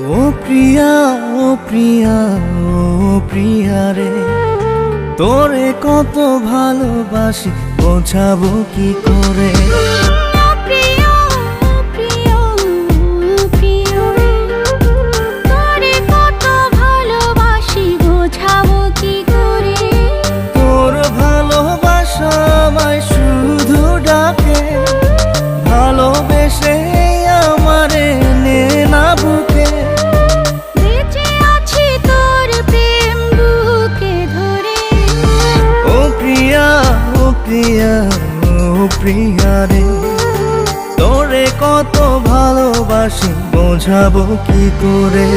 ও প্রিয়া, ও প্রিয়া, ও প্রিয়া রে, তোরে কত ভালোবাসি বোঝাবো কি করে। তোর ভালোবাসা আমায় শুধু ডাকে, ভালোবেসে আমারে নে না বুকে। বেঁচে আছি তোর প্রেম বুকে ধরে। ও প্রিয়া, ও প্রিয়া, ও প্রিয়া রে, তোরে কত ভালোবাসি বোঝাবো কি করে।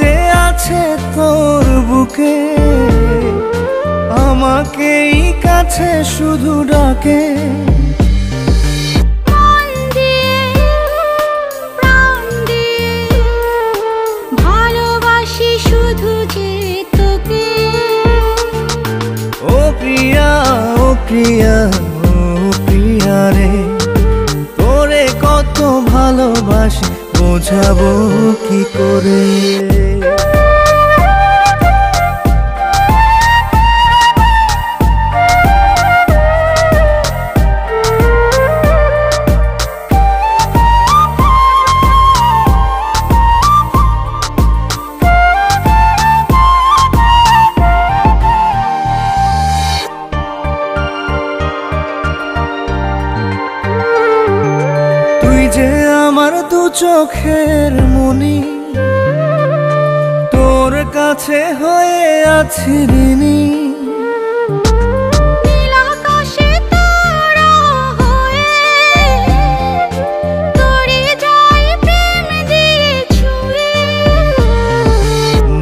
যে আছে তোর বুকে, আমাকেই কাছে শুধু ডাকে। ভালোবাসি শুধু যে তোকে। ও প্রিয়া, ও প্রিয়া, ও প্রিয়া রে, তোরে কত ভালোবাসি বোঝাবো কি করে। তুই যে আমার দু চোখের মনি, তোর কাছে হয়ে আছি ঋণী।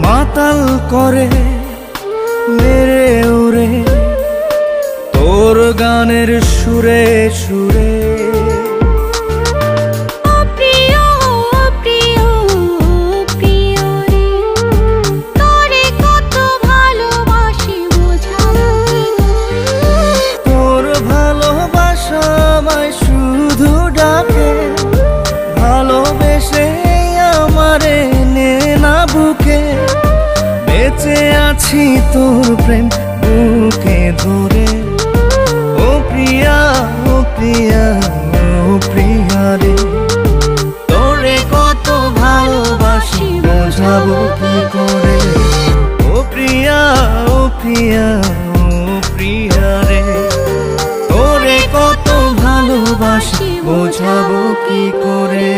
মাতাল করে মেরে উড়ে তোর গানের সুরে সুরে। শুধু ডাকে, ভালোবেসে আমারে নে না বুকে। বেঁচে আছি তোর প্রেম বুকে ধরে। ও প্রিয়া, ও প্রিয়া, ও প্রিয়া রে, তোরে কত ভালোবাসি বোঝাবো কি করে। ও প্রিয়া, ও প্রিয়া, ও প্রিয়া রে, তোরে কত ভালোবাসি বোঝাবো কি করে।